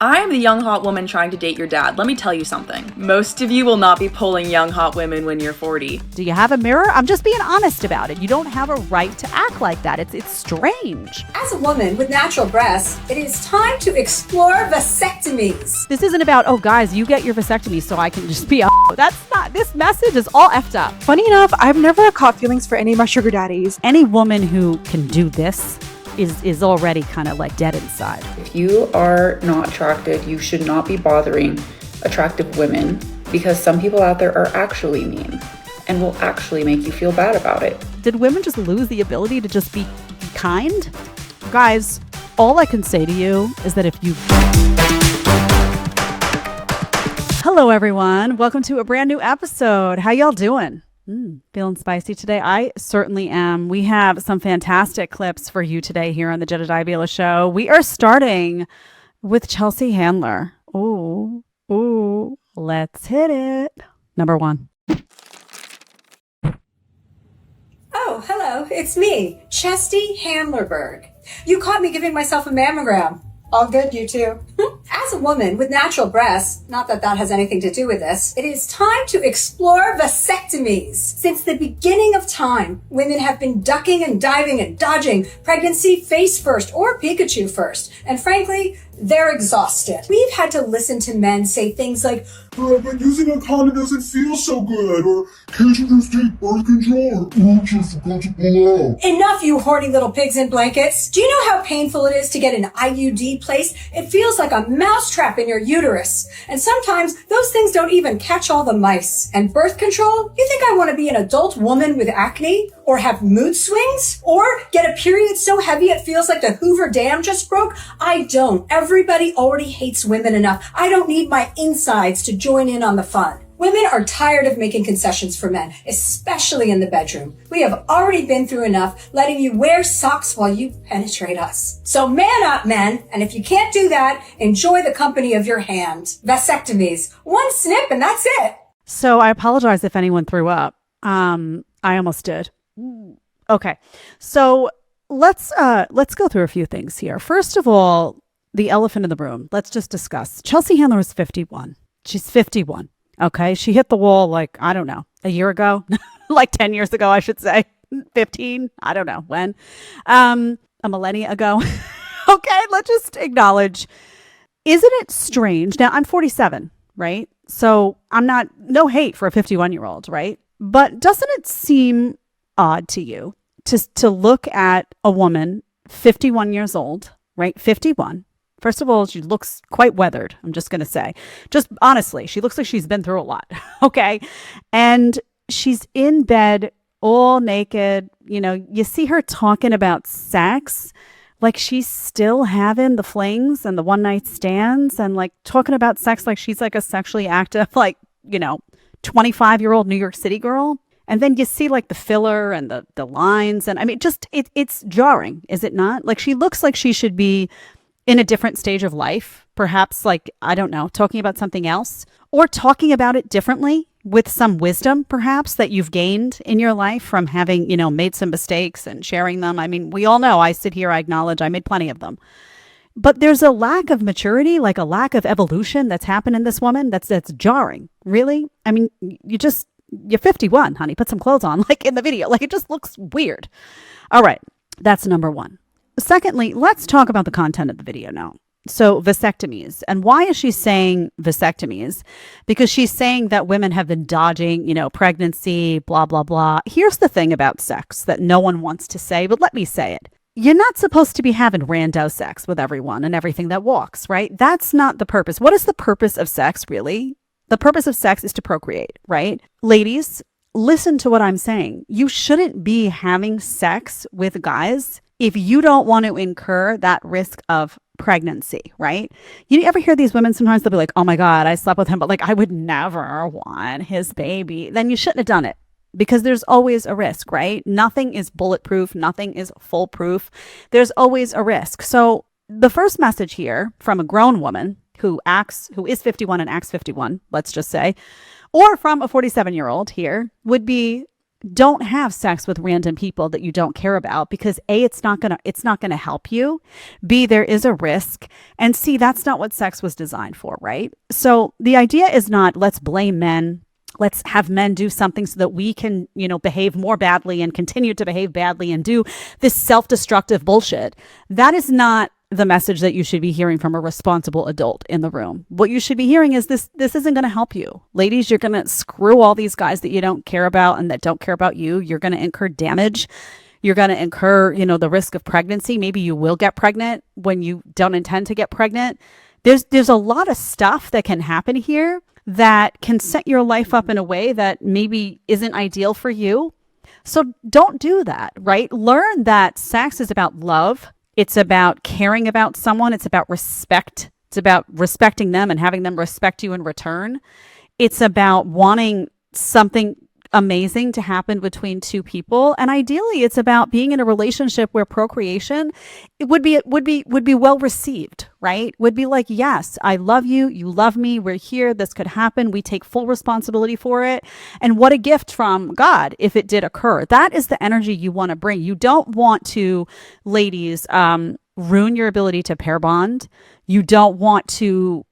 I am the young hot woman trying to date your dad. Let me tell you something. Most of you will not be pulling young hot women when you're 40. Do you have a mirror? I'm just being honest about it. You don't have a right to act like that. It's strange. As a woman with natural breasts, it is time to explore vasectomies. This isn't about, oh guys, you get your vasectomy so I can just be a That's not, this message is all effed up. Funny enough, I've never caught feelings for any of my sugar daddies. Any woman who can do this is already kind of like dead inside. If you are not attracted, you should not be bothering attractive women, because some people out there are actually mean and will actually make you feel bad about it. Did women just lose the ability to just be kind? Guys, all I can say to you is that if you... Hello, everyone. Welcome to a brand new episode. How y'all doing? Feeling spicy today? I certainly am. We have some fantastic clips for you today here on the Jedediah Bila show. We are starting with Chelsea Handler. Ooh, let's hit it. Number one. Oh, hello, it's me, Chesty Handlerberg. You caught me giving myself a mammogram. All good, you two. As a woman with natural breasts, not that that has anything to do with this, it is time to explore vasectomies. Since the beginning of time, women have been ducking and diving and dodging pregnancy face first or Pikachu first. And frankly, they're exhausted. We've had to listen to men say things like, but using a condom doesn't feel so good, or can't you just take birth control, or just forgot to pull out. Enough, you horny little pigs in blankets. Do you know how painful it is to get an IUD placed? It feels like a mousetrap in your uterus. And sometimes those things don't even catch all the mice. And birth control? You think I want to be an adult woman with acne? Or have mood swings? Or get a period so heavy it feels like the Hoover Dam just broke? I don't. Everybody already hates women enough. I don't need my insides to join in on the fun. Women are tired of making concessions for men, especially in the bedroom. We have already been through enough letting you wear socks while you penetrate us. So man up, men. And if you can't do that, enjoy the company of your hand. Vasectomies. One snip and that's it. So I apologize if anyone threw up. I almost did. Okay. So let's go through a few things here. First of all, the elephant in the room. Let's just discuss. Chelsea Handler is 51. She's 51. Okay. She hit the wall like, I don't know, a year ago, like 10 years ago, I should say 15. I don't know when, a millennia ago. Okay. Let's just acknowledge. Isn't it strange? Now I'm 47, right? So I'm not, no hate for a 51-year-old, right? But doesn't it seem odd to you to look at a woman 51 years old, right? 51. First of all, she looks quite weathered. I'm just going to say, just honestly, she looks like she's been through a lot. Okay. And she's in bed all naked. You know, you see her talking about sex, like she's still having the flings and the one night stands and like talking about sex like she's like a sexually active, like, 25-year-old New York City girl. And then you see like the filler and the lines. And I mean, just it's jarring, is it not? Like she looks like she should be in a different stage of life, perhaps like, I don't know, talking about something else or talking about it differently with some wisdom, perhaps that you've gained in your life from having, made some mistakes and sharing them. I mean, we all know, I sit here, I acknowledge I made plenty of them. But there's a lack of maturity, like a lack of evolution that's happened in this woman that's jarring. Really? I mean, you're 51, honey. Put some clothes on, like in the video. Like it just looks weird. All right. That's number one. Secondly, let's talk about the content of the video now. So vasectomies. And why is she saying vasectomies? Because she's saying that women have been dodging, pregnancy, blah, blah, blah. Here's the thing about sex that no one wants to say, but let me say it. You're not supposed to be having rando sex with everyone and everything that walks, right? That's not the purpose. What is the purpose of sex, really? The purpose of sex is to procreate, right? Ladies, listen to what I'm saying. You shouldn't be having sex with guys if you don't want to incur that risk of pregnancy, right? You ever hear these women sometimes they'll be like, oh my God, I slept with him, but like I would never want his baby. Then you shouldn't have done it because there's always a risk, right? Nothing is bulletproof. Nothing is foolproof. There's always a risk. So the first message here from a grown woman who is 51 and acts 51, let's just say, or from a 47-year-old here would be, don't have sex with random people that you don't care about, because A, it's not gonna help you. B, there is a risk. And C, that's not what sex was designed for, right? So the idea is not let's blame men. Let's have men do something so that we can, behave more badly and continue to behave badly and do this self-destructive bullshit. That is not the message that you should be hearing from a responsible adult in the room. What you should be hearing is this isn't going to help you. Ladies, you're going to screw all these guys that you don't care about and that don't care about you. You're going to incur damage. You're going to incur, the risk of pregnancy. Maybe you will get pregnant when you don't intend to get pregnant. There's a lot of stuff that can happen here that can set your life up in a way that maybe isn't ideal for you. So don't do that, right? Learn that sex is about love. It's about caring about someone. It's about respect. It's about respecting them and having them respect you in return. It's about wanting something amazing to happen between two people. And ideally, it's about being in a relationship where procreation would be well received, right? Would be like, yes, I love you. You love me. We're here. This could happen. We take full responsibility for it. And what a gift from God if it did occur. That is the energy you want to bring. You don't want to, ladies, ruin your ability to pair bond. You don't want to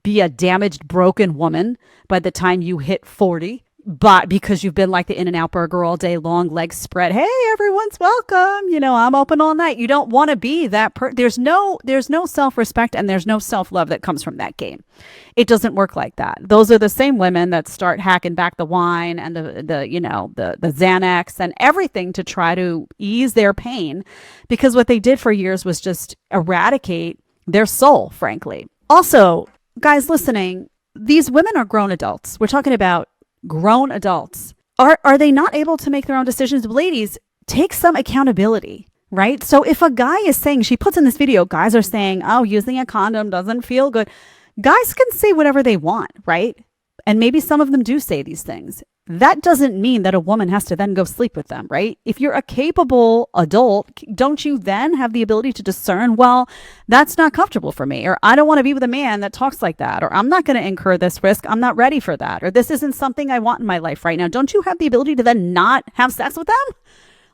be a damaged, broken woman by the time you hit 40. But because you've been like the In-N-Out burger all day long, legs spread, hey, everyone's welcome, I'm open all night. You don't want to be that there's no self-respect and there's no self-love that comes from that game. It doesn't work like that. Those are the same women that start hacking back the wine and the Xanax and everything to try to ease their pain, because what they did for years was just eradicate their soul, frankly. Also, guys listening, these women are grown adults. We're talking about grown adults. Are they not able to make their own decisions? Ladies, take some accountability, right? So if a guy is saying, she puts in this video, guys are saying, oh, using a condom doesn't feel good. Guys can say whatever they want, right? And maybe some of them do say these things. That doesn't mean that a woman has to then go sleep with them, right? If you're a capable adult, don't you then have the ability to discern, well, that's not comfortable for me, or I don't want to be with a man that talks like that, or I'm not going to incur this risk, I'm not ready for that, or this isn't something I want in my life right now. Don't you have the ability to then not have sex with them?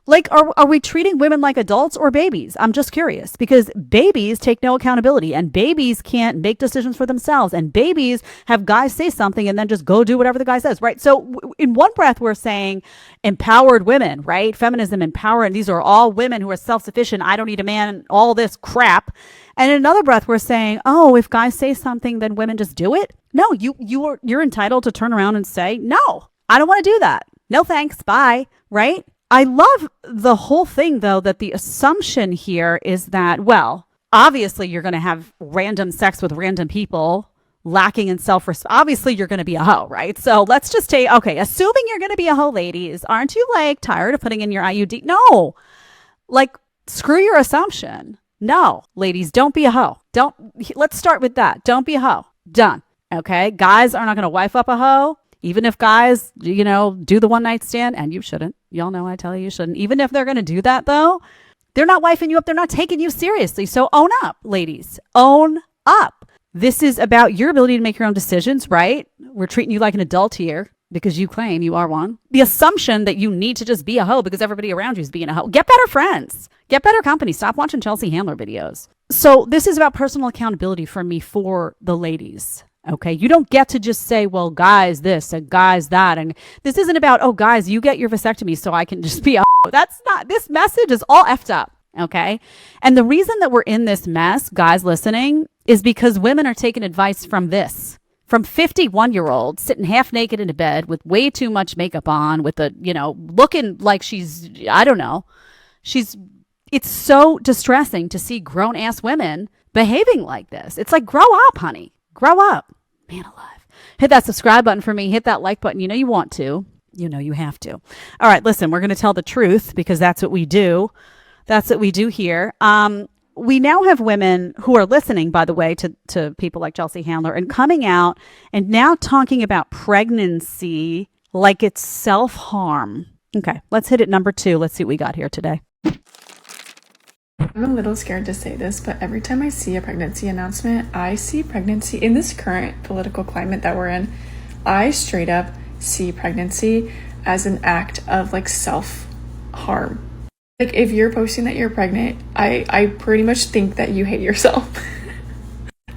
Like, are we treating women like adults or babies? I'm just curious, because babies take no accountability and babies can't make decisions for themselves. And babies have guys say something and then just go do whatever the guy says, right? So in one breath, we're saying empowered women, right? Feminism, empowered. These are all women who are self-sufficient. I don't need a man, all this crap. And in another breath, we're saying, oh, if guys say something, then women just do it. No, you're entitled to turn around and say, no, I don't want to do that. No, thanks. Bye. Right? I love the whole thing, though, that the assumption here is that, well, obviously you're going to have random sex with random people lacking in self-respect. Obviously you're going to be a hoe, right? So let's just take, okay, assuming you're going to be a hoe, ladies, aren't you like tired of putting in your IUD? No, like screw your assumption. No, ladies, don't be a hoe. Let's start with that. Don't be a hoe. Done. Okay. Guys are not going to wife up a hoe. Even if guys, do the one night stand, and you shouldn't. Y'all know I tell you shouldn't. Even if they're going to do that, though, they're not wifing you up. They're not taking you seriously. So own up, ladies. Own up. This is about your ability to make your own decisions, right? We're treating you like an adult here because you claim you are one. The assumption that you need to just be a hoe because everybody around you is being a hoe. Get better friends. Get better company. Stop watching Chelsea Handler videos. So this is about personal accountability for me for the ladies. Okay, you don't get to just say, well, guys, this and guys, that. And this isn't about, oh, guys, you get your vasectomy so I can just be a hoe. That's not, this message is all effed up. Okay. And the reason that we're in this mess, guys listening, is because women are taking advice from 51-year-olds sitting half naked in a bed with way too much makeup on, with looking like she's, I don't know. It's so distressing to see grown ass women behaving like this. It's like, grow up, honey. Grow up. Man alive. Hit that subscribe button for me. Hit that like button. You know you want to. You know you have to. All right, listen, we're going to tell the truth because that's what we do. That's what we do here. We now have women who are listening, by the way, to people like Chelsea Handler and coming out and now talking about pregnancy like it's self-harm. Okay, let's hit it number 2. Let's see what we got here today. I'm a little scared to say this, but every time I see a pregnancy announcement, I see pregnancy in this current political climate that we're in. I straight up see pregnancy as an act of like self-harm. Like if you're posting that you're pregnant, I pretty much think that you hate yourself.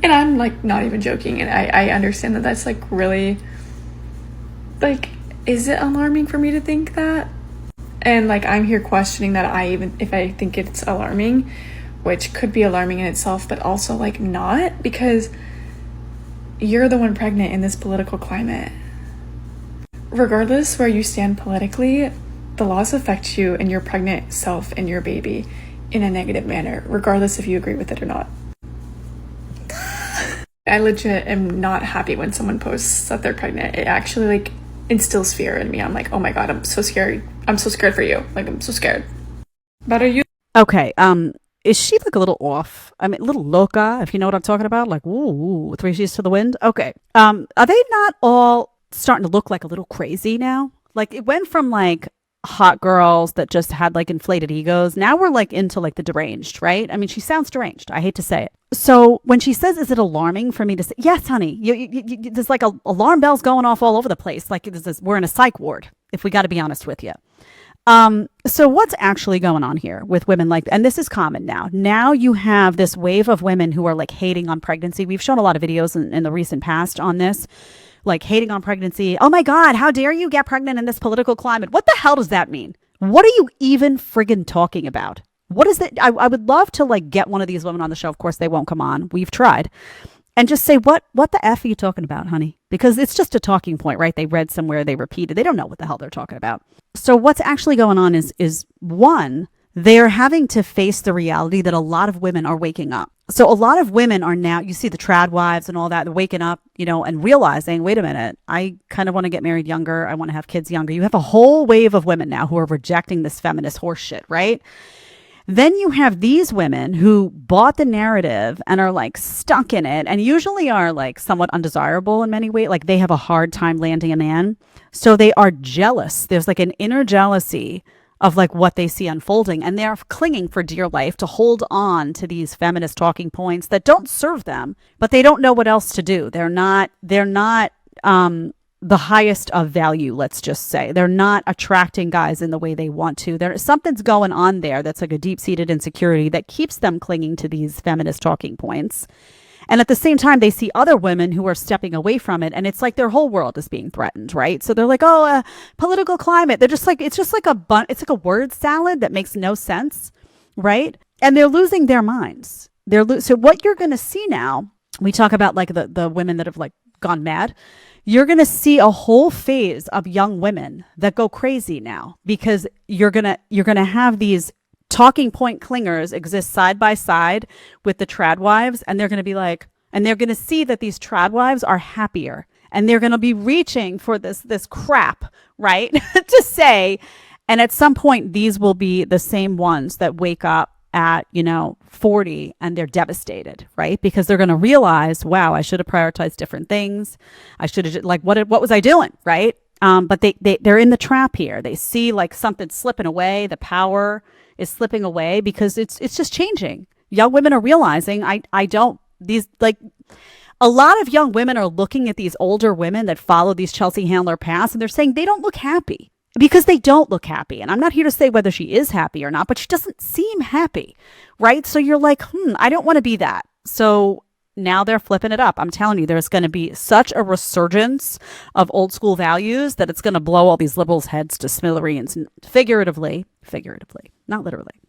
And I'm like not even joking. And I understand that that's like really, like, is it alarming for me to think that? And like I'm here questioning that if I think it's alarming, which could be alarming in itself, but also like not, because you're the one pregnant in this political climate. Regardless where you stand politically, the laws affect you and your pregnant self and your baby in a negative manner, regardless if you agree with it or not. I legit am not happy when someone posts that they're pregnant. It actually like instills fear in me. I'm like, oh my God, I'm so scared. I'm so scared for you. Like, I'm so scared. But are you? Okay. Is she like a little off? I mean, a little loca, if you know what I'm talking about. Like, ooh, 3 G's to the wind. Okay. Are they not all starting to look like a little crazy now? Like it went from like hot girls that just had like inflated egos. Now we're like into like the deranged, right? I mean, she sounds deranged. I hate to say it. So when she says, is it alarming for me to say, yes, honey, you there's like alarm bells going off all over the place. Like we're in a psych ward, if we got to be honest with you. So what's actually going on here with women like, and this is common now. Now you have this wave of women who are like hating on pregnancy. We've shown a lot of videos in the recent past on this, like hating on pregnancy. Oh my God, how dare you get pregnant in this political climate? What the hell does that mean? What are you even friggin' talking about? What is that? I would love to like get one of these women on the show. Of course, they won't come on. We've tried. And just say, what the F are you talking about, honey? Because it's just a talking point, right? They read somewhere, they repeated. They don't know what the hell they're talking about. So what's actually going on is one, they're having to face the reality that a lot of women are waking up. So a lot of women are now, you see the trad wives and all that, they're waking up, and realizing, wait a minute, I kind of want to get married younger. I want to have kids younger. You have a whole wave of women now who are rejecting this feminist horse shit, right? Then you have these women who bought the narrative and are like stuck in it and usually are like somewhat undesirable in many ways. Like they have a hard time landing a man. So they are jealous. There's like an inner jealousy of like what they see unfolding. And they're clinging for dear life to hold on to these feminist talking points that don't serve them, but they don't know what else to do. They're not the highest of value, let's just say. They're not attracting guys in the way they want to. Something's going on there that's like a deep-seated insecurity that keeps them clinging to these feminist talking points. And at the same time, they see other women who are stepping away from it, and it's like their whole world is being threatened, right? So they're like, political climate. They're just like, it's just like it's like a word salad that makes no sense, right? And they're losing their minds. So what you're going to see now, we talk about like the women that have like gone mad. You're going to see a whole phase of young women that go crazy now because you're going to have these talking point clingers exist side by side with the trad wives. And they're going to be like, and they're going to see that these trad wives are happier and they're going to be reaching for this crap, right? to say, and at some point, these will be the same ones that wake up at 40 and they're devastated, right? Because they're going to realize, wow, I should have prioritized different things. I should have like what was I doing, right? But they're in the trap here. They see like something slipping away. The power is slipping away because it's just changing. Young women are realizing a lot of young women are looking at these older women that follow these Chelsea Handler paths and they're saying they don't look happy. Because they don't look happy. And I'm not here to say whether she is happy or not, but she doesn't seem happy, right? So you're like, I don't want to be that. So now they're flipping it up. I'm telling you, there's going to be such a resurgence of old school values that it's going to blow all these liberals' heads to smithereens, figuratively, not literally.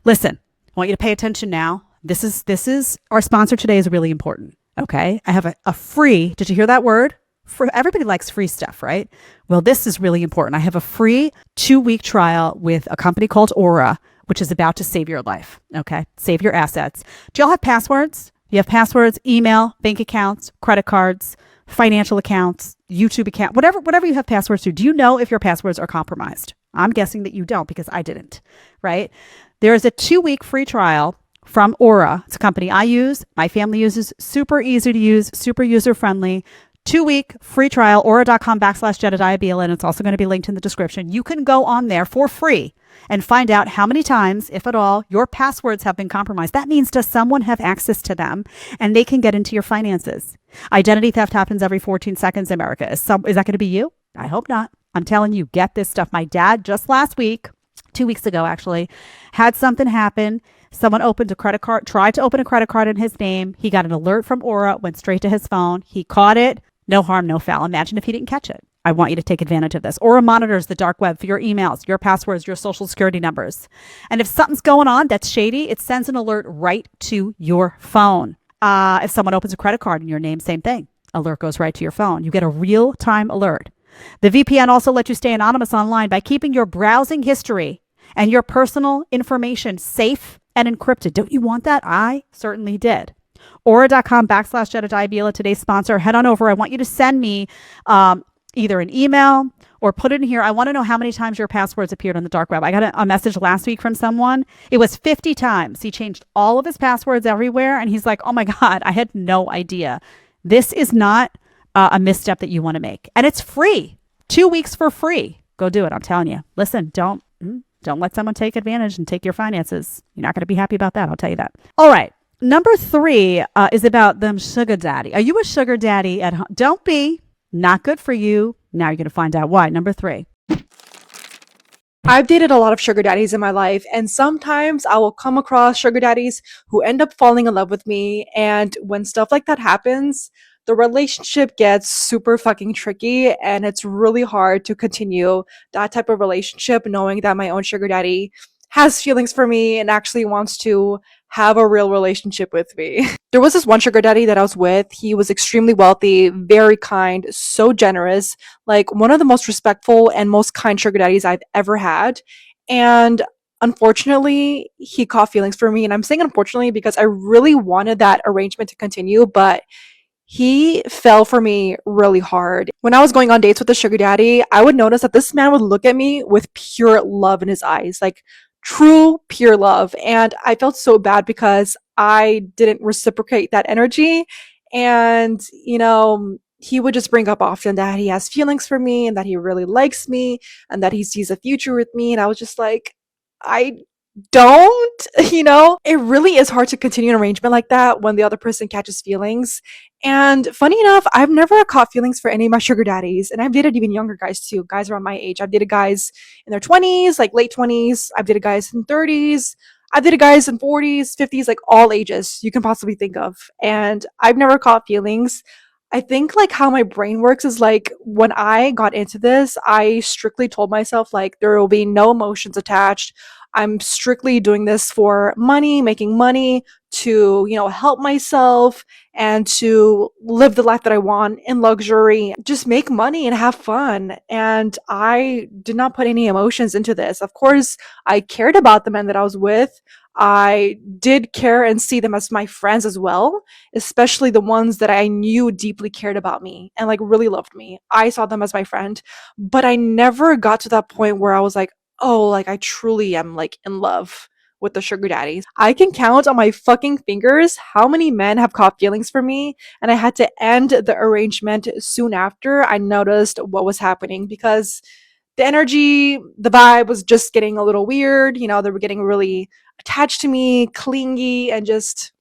Listen, I want you to pay attention now. This is our sponsor today is really important. Okay. I have a free, did you hear that word? Everybody likes free stuff, right? Well, this is really important. I have a free 2-week trial with a company called Aura, which is about to save your life. Okay. Save your assets. Do y'all have passwords? You have passwords, email, bank accounts, credit cards, financial accounts, YouTube account, whatever you have passwords to. Do you know if your passwords are compromised? I'm guessing that you don't because I didn't, right? There is a 2-week free trial from Aura. It's a company I use. My family uses. Super easy to use, super user-friendly. 2-week free trial, aura.com/Jedediah Bila, and it's also going to be linked in the description. You can go on there for free and find out how many times, if at all, your passwords have been compromised. That means does someone have access to them and they can get into your finances? Identity theft happens every 14 seconds in America. Is that going to be you? I hope not. I'm telling you, get this stuff. My dad just last week, 2 weeks ago actually, had something happen. Someone opened a credit card, tried to open a credit card in his name. He got an alert from Aura, went straight to his phone. He caught it. No harm, no foul. Imagine if he didn't catch it. I want you to take advantage of this. Aura monitors the dark web for your emails, your passwords, your social security numbers. And if something's going on that's shady, it sends an alert right to your phone. If someone opens a credit card in your name, same thing. Alert goes right to your phone. You get a real-time alert. The VPN also lets you stay anonymous online by keeping your browsing history and your personal information safe and encrypted. Don't you want that? I certainly did. Aura.com/Jedediah Bila, today's sponsor. Head on over. I want you to send me either an email or put it in here. I want to know how many times your passwords appeared on the dark web. I got a message last week from someone. It was 50 times. He changed all of his passwords everywhere. And he's like, oh my God, I had no idea. This is not a misstep that you want to make. And it's free. 2 weeks for free. Go do it. I'm telling you. Listen, don't let someone take advantage and take your finances. You're not going to be happy about that. I'll tell you that. All right. Number 3 is about them sugar daddy. Are you a sugar daddy at home? Don't be. Not good for you. Now you're going to find out why. Number 3. I've dated a lot of sugar daddies in my life, and sometimes I will come across sugar daddies who end up falling in love with me. And when stuff like that happens, the relationship gets super fucking tricky, and it's really hard to continue that type of relationship knowing that my own sugar daddy has feelings for me and actually wants to have a real relationship with me. There was this one sugar daddy that I was with. He was extremely wealthy, very kind, so generous, like one of the most respectful and most kind sugar daddies I've ever had. And unfortunately, he caught feelings for me. And I'm saying unfortunately because I really wanted that arrangement to continue, but he fell for me really hard. When I was going on dates with the sugar daddy, I would notice that this man would look at me with pure love in his eyes, like true pure love. And I felt so bad because I didn't reciprocate that energy. And, he would just bring up often that he has feelings for me and that he really likes me and that he sees a future with me. And I was just like, I don't, it really is hard to continue an arrangement like that when the other person catches feelings. And funny enough, I've never caught feelings for any of my sugar daddies, and I've dated even younger guys too, guys around my age. I've dated guys in their 20s, like late 20s. I've dated guys in 30s. I've dated guys in 40s, 50s, like all ages you can possibly think of. And I've never caught feelings. I think like how my brain works is like when I got into this, I strictly told myself like there will be no emotions attached. I'm strictly doing this for money, making money to, help myself and to live the life that I want in luxury, just make money and have fun. And I did not put any emotions into this. Of course, I cared about the men that I was with. I did care and see them as my friends as well, especially the ones that I knew deeply cared about me and like really loved me. I saw them as my friend, but I never got to that point where I was like, oh, like I truly am like in love with the sugar daddies. I can count on my fucking fingers how many men have caught feelings for me, and I had to end the arrangement soon after I noticed what was happening because the energy, the vibe was just getting a little weird. They were getting really attached to me, clingy, and just,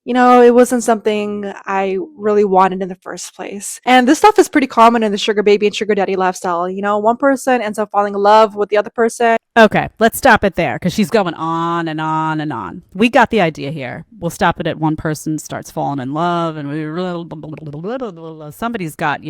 it wasn't something I really wanted in the first place. And this stuff is pretty common in the sugar baby and sugar daddy lifestyle. One person ends up falling in love with the other person. Okay, let's stop it there because she's going on and on and on. We got the idea here. We'll stop it at one person starts falling in love and somebody's got,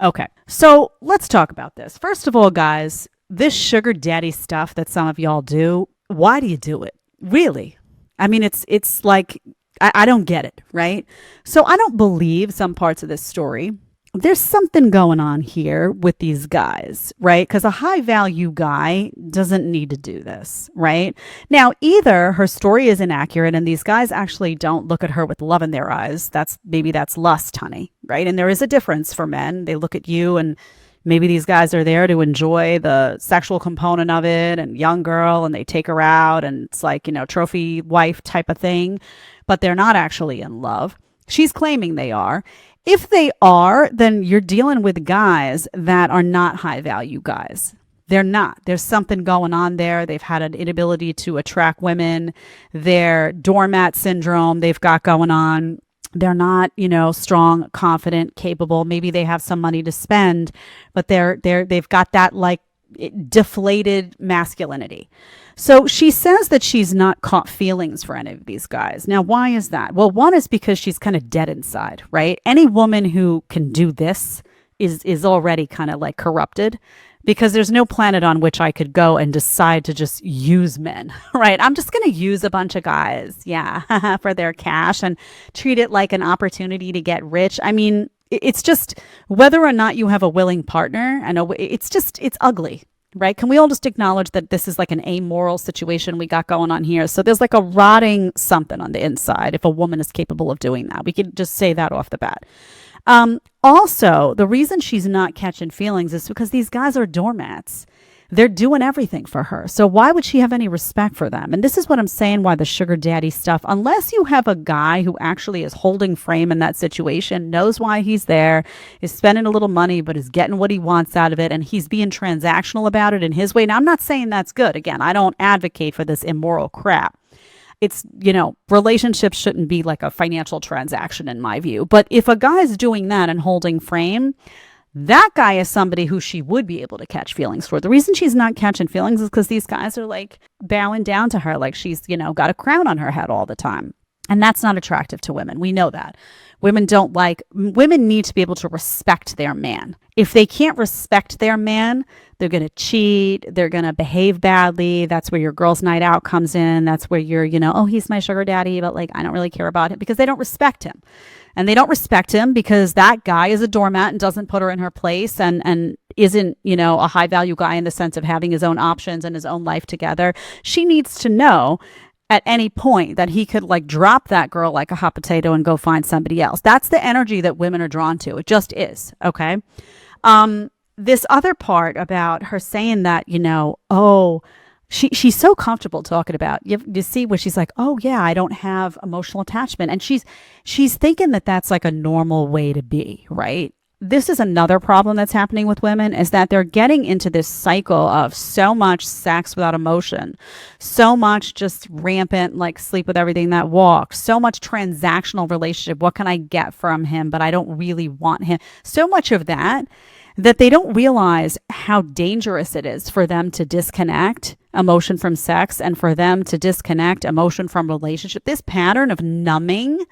Okay, so let's talk about this. First of all, guys, this sugar daddy stuff that some of y'all do, why do you do it? Really? I mean, it's like, I don't get it, right? So I don't believe some parts of this story. There's something going on here with these guys, right? Because a high value guy doesn't need to do this, right? Now, either her story is inaccurate and these guys actually don't look at her with love in their eyes. Maybe that's lust, honey, right? And there is a difference for men. They look at you and maybe these guys are there to enjoy the sexual component of it and young girl and they take her out and it's like, trophy wife type of thing, but they're not actually in love. She's claiming they are. If they are, then you're dealing with guys that are not high value guys. They're not. There's something going on there. They've had an inability to attract women. Their doormat syndrome they've got going on. They're not, strong, confident, capable. Maybe they have some money to spend, but they've got that like deflated masculinity. So she says that she's not caught feelings for any of these guys. Now, why is that? Well, one is because she's kind of dead inside, right? Any woman who can do this is already kind of like corrupted, because there's no planet on which I could go and decide to just use men, right? I'm just going to use a bunch of guys, yeah, for their cash and treat it like an opportunity to get rich. I mean, it's just whether or not you have a willing partner, it's ugly, right? Can we all just acknowledge that this is like an amoral situation we got going on here? So there's like a rotting something on the inside if a woman is capable of doing that. We can just say that off the bat. Also, the reason she's not catching feelings is because these guys are doormats. They're doing everything for her. So why would she have any respect for them? And this is what I'm saying, why the sugar daddy stuff, unless you have a guy who actually is holding frame in that situation, knows why he's there, is spending a little money, but is getting what he wants out of it, and he's being transactional about it in his way. Now, I'm not saying that's good. Again, I don't advocate for this immoral crap. It's, relationships shouldn't be like a financial transaction in my view. But if a guy's doing that and holding frame, that guy is somebody who she would be able to catch feelings for. The reason she's not catching feelings is because these guys are like bowing down to her like she's, got a crown on her head all the time. And that's not attractive to women. We know that. Women need to be able to respect their man. If they can't respect their man, they're going to cheat. They're going to behave badly. That's where your girls' night out comes in. That's where you're, oh, he's my sugar daddy, but like, I don't really care about him, because they don't respect him. And they don't respect him because that guy is a doormat and doesn't put her in her place and isn't, a high value guy in the sense of having his own options and his own life together. She needs to know at any point that he could like drop that girl like a hot potato and go find somebody else. That's the energy that women are drawn to. It just is. Okay. This other part about her saying that, she's so comfortable talking about, you see where she's like, oh yeah, I don't have emotional attachment. And she's thinking that that's like a normal way to be, right? This is another problem that's happening with women, is that they're getting into this cycle of so much sex without emotion, so much just rampant, like sleep with everything that walks, so much transactional relationship. What can I get from him? But I don't really want him. So much of that they don't realize how dangerous it is for them to disconnect emotion from sex and for them to disconnect emotion from relationship. This pattern of numbing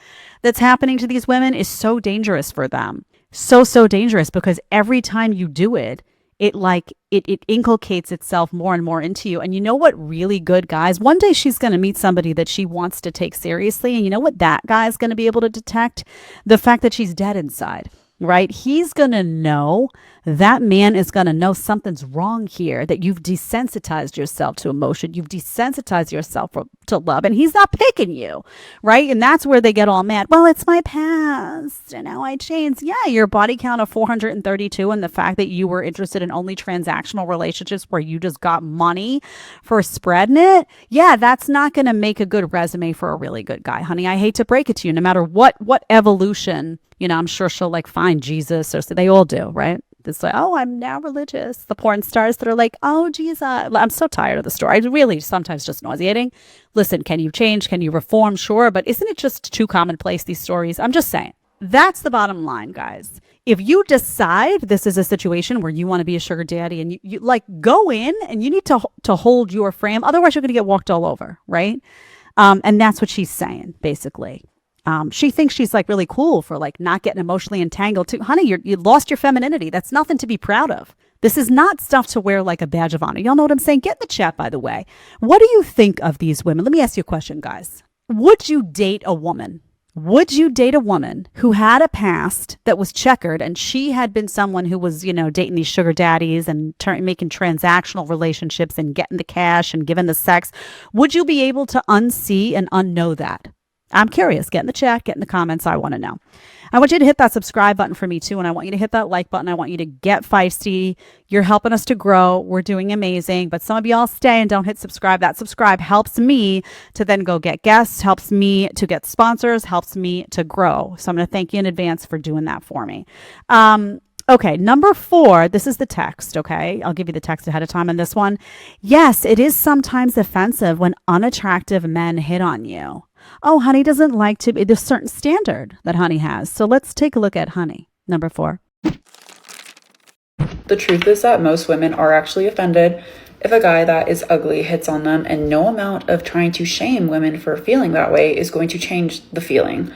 that's happening to these women is so dangerous for them. So dangerous, because every time you do it, it inculcates itself more and more into you. And you know what, really good guys, one day she's going to meet somebody that she wants to take seriously. And you know what that guy is going to be able to detect? The fact that she's dead inside, right? He's going to know, that man is going to know something's wrong here, that you've desensitized yourself to emotion. You've desensitized yourself to love, and he's not picking you, right? And that's where they get all mad. Well, it's my past and now I changed. Yeah, your body count of 432 and the fact that you were interested in only transactional relationships where you just got money for spreading it. Yeah, that's not going to make a good resume for a really good guy, honey. I hate to break it to you. No matter what evolution, I'm sure she'll like find Jesus, or so they all do, right? It's like, oh, I'm now religious. The porn stars that are like, oh, Jesus. I'm so tired of the story. It's really sometimes just nauseating. Listen, can you change? Can you reform? Sure. But isn't it just too commonplace, these stories? I'm just saying. That's the bottom line, guys. If you decide this is a situation where you want to be a sugar daddy and you like go in and you need to hold your frame. Otherwise, you're going to get walked all over, right? And that's what she's saying, basically. She thinks she's like really cool for like not getting emotionally entangled too. Honey, you lost your femininity. That's nothing to be proud of. This is not stuff to wear like a badge of honor. Y'all know what I'm saying? Get in the chat, by the way. What do you think of these women? Let me ask you a question, guys. Would you date a woman? Would you date a woman who had a past that was checkered and she had been someone who was, dating these sugar daddies and making transactional relationships and getting the cash and giving the sex? Would you be able to unsee and unknow that? I'm curious. Get in the chat, get in the comments. I want to know. I want you to hit that subscribe button for me too. And I want you to hit that like button. I want you to get feisty. You're helping us to grow. We're doing amazing. But some of y'all stay and don't hit subscribe. That subscribe helps me to then go get guests, helps me to get sponsors, helps me to grow. So I'm going to thank you in advance for doing that for me. Okay, number 4, this is the text, okay? I'll give you the text ahead of time on this one. Yes, it is sometimes offensive when unattractive men hit on you. Oh, honey doesn't like to be, there's a certain standard that honey has. So let's take a look at honey. Number 4. The truth is that most women are actually offended if a guy that is ugly hits on them, and no amount of trying to shame women for feeling that way is going to change the feeling.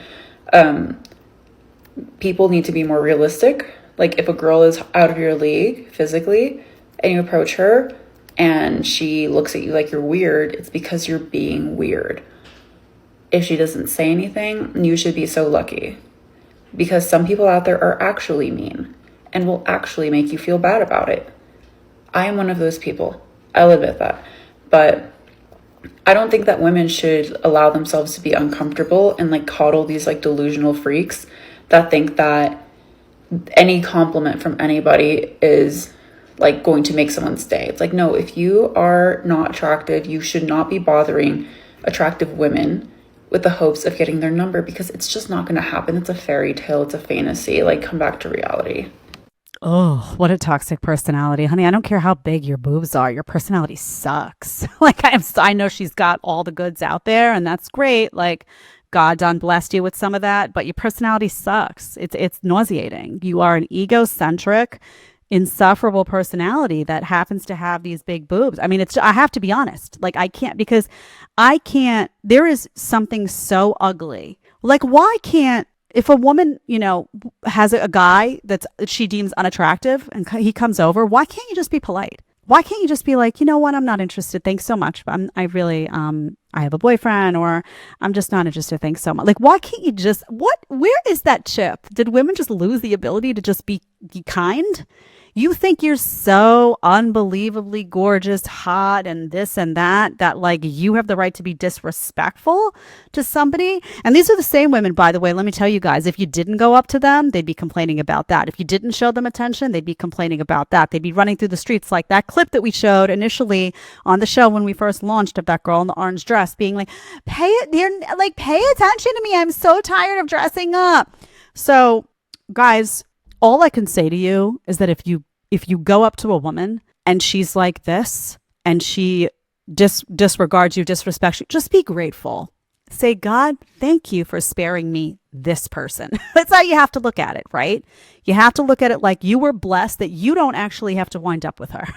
People need to be more realistic. Like, if a girl is out of your league physically and you approach her and she looks at you like you're weird, it's because you're being weird. If she doesn't say anything, you should be so lucky, because some people out there are actually mean and will actually make you feel bad about it. I am one of those people. I'll admit that. But I don't think that women should allow themselves to be uncomfortable and like coddle these like delusional freaks that think that any compliment from anybody is like going to make someone stay. It's like, no, if you are not attractive, you should not be bothering attractive women with the hopes of getting their number, because it's just not going to happen. It's a fairy tale. It's a fantasy. Like, come back to reality. Oh, what a toxic personality. Honey, I don't care how big your boobs are. Your personality sucks. Like, I know she's got all the goods out there, and that's great. Like, God done blessed you with some of that, but your personality sucks. It's nauseating. You are an egocentric, insufferable personality that happens to have these big boobs. I mean, I have to be honest. Like, there is something so ugly. Like, why can't, if a woman, has a guy that she deems unattractive and he comes over, why can't you just be polite? Why can't you just be like, you know what, I'm not interested. Thanks so much. But I have a boyfriend, or I'm just not interested. Thanks so much. Like, why can't you just, where is that chip? Did women just lose the ability to just be kind? You think you're so unbelievably gorgeous, hot, and this and that like you have the right to be disrespectful to somebody? And these are the same women, by the way, let me tell you guys, if you didn't go up to them, they'd be complaining about that. If you didn't show them attention, they'd be complaining about that. They'd be running through the streets like that clip that we showed initially on the show when we first launched, of that girl in the orange dress being like, pay attention to me. I'm so tired of dressing up. So, guys, all I can say to you is that if you go up to a woman and she's like this and she disregards you, disrespects you, just be grateful. Say, God, thank you for sparing me this person. That's how you have to look at it, right? You have to look at it like you were blessed that you don't actually have to wind up with her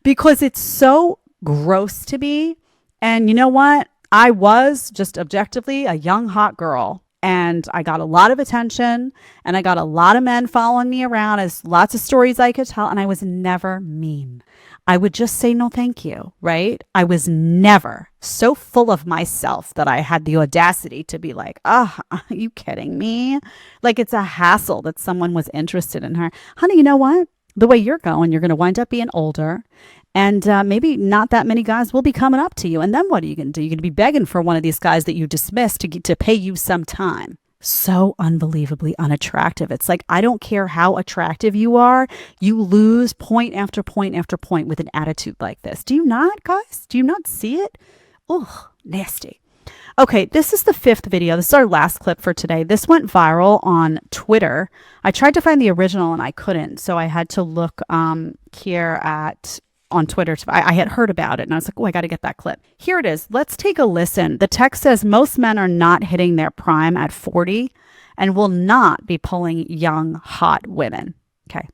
because it's so gross to be. And you know what? I was just objectively a young, hot girl. And I got a lot of attention, and I got a lot of men following me around, as lots of stories I could tell. And I was never mean. I would just say, no, thank you. Right. I was never so full of myself that I had the audacity to be like, are you kidding me? Like, it's a hassle that someone was interested in her. Honey, you know what? The way you're going to wind up being older. And maybe not that many guys will be coming up to you. And then what are you going to do? You're going to be begging for one of these guys that you dismissed to pay you some time. So unbelievably unattractive. It's like, I don't care how attractive you are. You lose point after point after point with an attitude like this. Do you not, guys? Do you not see it? Oh, nasty. Okay, this is the 5th video. This is our last clip for today. This went viral on Twitter. I tried to find the original and I couldn't. So I had to look here on Twitter. I had heard about it and I was like, oh, I got to get that clip. Here it is. Let's take a listen. The text says, most men are not hitting their prime at 40 and will not be pulling young, hot women. Okay.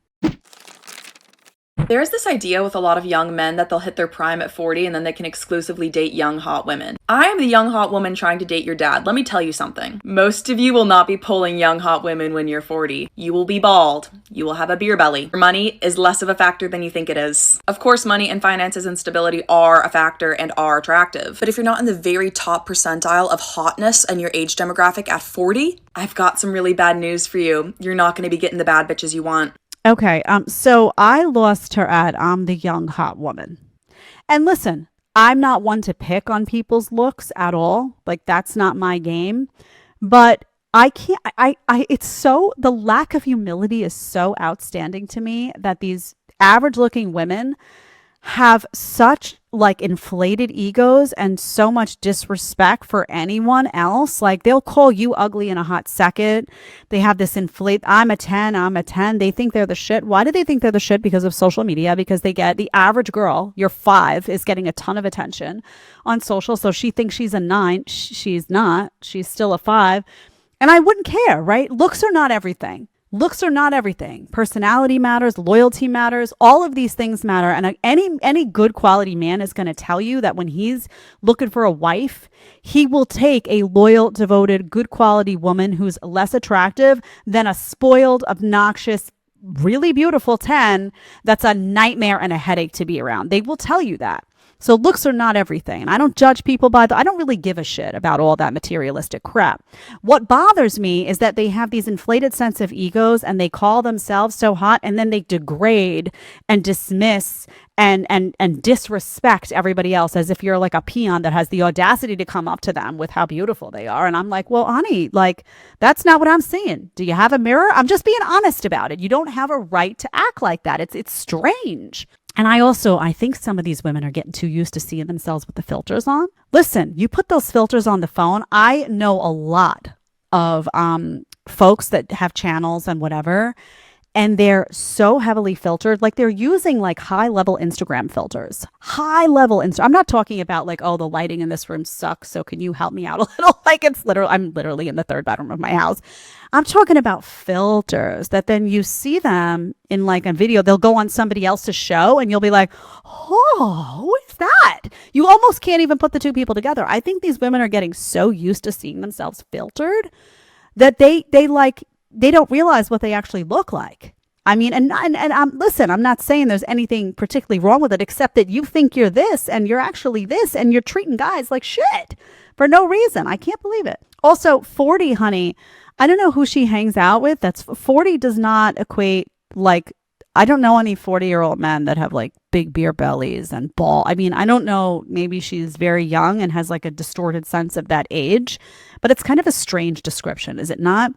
There's this idea with a lot of young men that they'll hit their prime at 40 and then they can exclusively date young, hot women. I am the young, hot woman trying to date your dad. Let me tell you something. Most of you will not be pulling young, hot women when you're 40. You will be bald. You will have a beer belly. Your money is less of a factor than you think it is. Of course, money and finances and stability are a factor and are attractive. But if you're not in the very top percentile of hotness and your age demographic at 40, I've got some really bad news for you. You're not going to be getting the bad bitches you want. Okay, so I lost her at I'm the young hot woman. And listen, I'm not one to pick on people's looks at all. Like, that's not my game. But I can't, it's so, the lack of humility is so outstanding to me that these average looking women have such like inflated egos and so much disrespect for anyone else. Like they'll call you ugly in a hot second. They have this I'm a 10, I'm a 10. They think they're the shit. Why do they think they're the shit? Because of social media, because they get the average girl, your 5 is getting a ton of attention on social. So she thinks she's a 9. She's not. She's still a 5. And I wouldn't care, right? Looks are not everything. Looks are not everything. Personality matters, loyalty matters, all of these things matter. And any good quality man is going to tell you that when he's looking for a wife, he will take a loyal, devoted, good quality woman who's less attractive than a spoiled, obnoxious, really beautiful 10 that's a nightmare and a headache to be around. They will tell you that. So looks are not everything. And I don't judge people I don't really give a shit about all that materialistic crap. What bothers me is that they have these inflated sense of egos and they call themselves so hot and then they degrade and dismiss and disrespect everybody else as if you're like a peon that has the audacity to come up to them with how beautiful they are. And I'm like, well, honey, like that's not what I'm seeing. Do you have a mirror? I'm just being honest about it. You don't have a right to act like that. It's strange. And I think some of these women are getting too used to seeing themselves with the filters on. Listen, you put those filters on the phone. I know a lot of folks that have channels and whatever, and they're so heavily filtered. Like they're using like high level Instagram filters, I'm not talking about like, oh, the lighting in this room sucks, so can you help me out a little? Like I'm literally in the 3rd bedroom of my house. I'm talking about filters that then you see them in like a video. They'll go on somebody else's show and you'll be like, oh, who is that? You almost can't even put the two people together. I think these women are getting so used to seeing themselves filtered that they don't realize what they actually look like. I mean, and listen, I'm not saying there's anything particularly wrong with it, except that you think you're this and you're actually this and you're treating guys like shit for no reason. I can't believe it. Also, 40, honey, I don't know who she hangs out with. That's 40 does not equate like, I don't know any 40-year-old men that have like big beer bellies and ball. I mean, I don't know. Maybe she's very young and has like a distorted sense of that age, but it's kind of a strange description, is it not?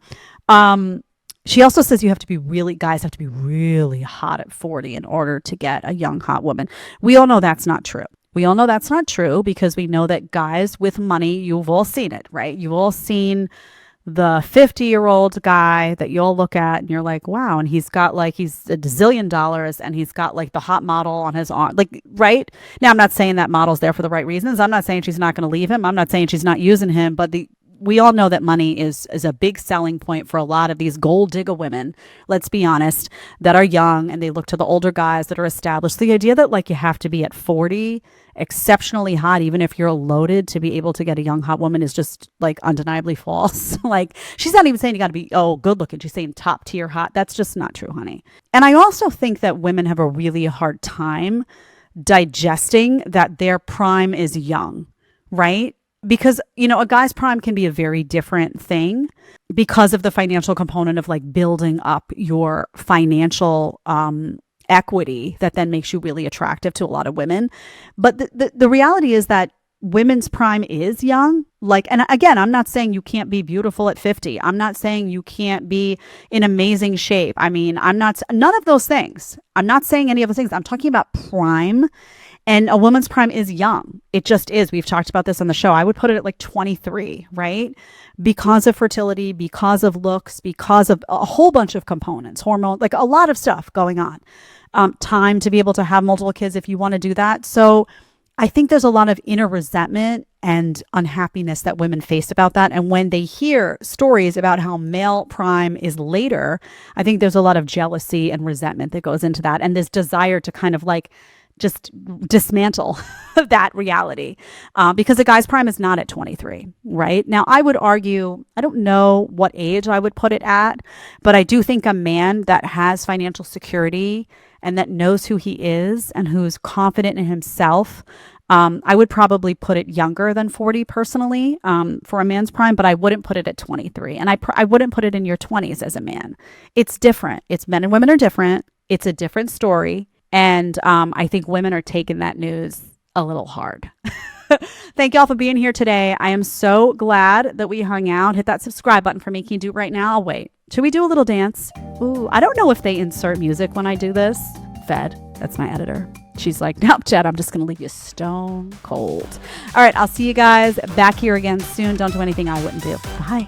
She also says guys have to be really hot at 40 in order to get a young, hot woman. We all know that's not true. Because we know that guys with money, you've all seen it, right? You've all seen the 50-year-old guy that you'll look at and you're like, wow. And he's got like, he's a $1 zillion and he's got like the hot model on his arm, like, right? Now, I'm not saying that model's there for the right reasons. I'm not saying she's not going to leave him. I'm not saying she's not using him, but we all know that money is a big selling point for a lot of these gold digger women, let's be honest, that are young and they look to the older guys that are established. The idea that like you have to be at 40 exceptionally hot, even if you're loaded, to be able to get a young hot woman is just like undeniably false. Like she's not even saying you got to be, good looking. She's saying top tier hot. That's just not true, honey. And I also think that women have a really hard time digesting that their prime is young, right? Because, a guy's prime can be a very different thing because of the financial component of like building up your financial equity that then makes you really attractive to a lot of women. But the reality is that women's prime is young. Like, and again, I'm not saying you can't be beautiful at 50. I'm not saying you can't be in amazing shape. I mean, none of those things. I'm not saying any of those things. I'm talking about prime. And a woman's prime is young. It just is. We've talked about this on the show. I would put it at like 23, right? Because of fertility, because of looks, because of a whole bunch of components, hormone, like a lot of stuff going on. Time to be able to have multiple kids if you want to do that. So I think there's a lot of inner resentment and unhappiness that women face about that. And when they hear stories about how male prime is later, I think there's a lot of jealousy and resentment that goes into that. And this desire to kind of like just dismantle that reality because a guy's prime is not at 23, right? Now, I would argue, I don't know what age I would put it at, but I do think a man that has financial security and that knows who he is and who's confident in himself, I would probably put it younger than 40 personally for a man's prime, but I wouldn't put it at 23. And I wouldn't put it in your 20s as a man. It's different. It's men and women are different. It's a different story. And I think women are taking that news a little hard. Thank y'all for being here today. I am so glad that we hung out. Hit that subscribe button for me. Can you do it right now? I'll wait. Should we do a little dance? Ooh, I don't know if they insert music when I do this. Fed, that's my editor. She's like, nope, Jed, I'm just going to leave you stone cold. All right, I'll see you guys back here again soon. Don't do anything I wouldn't do. Bye.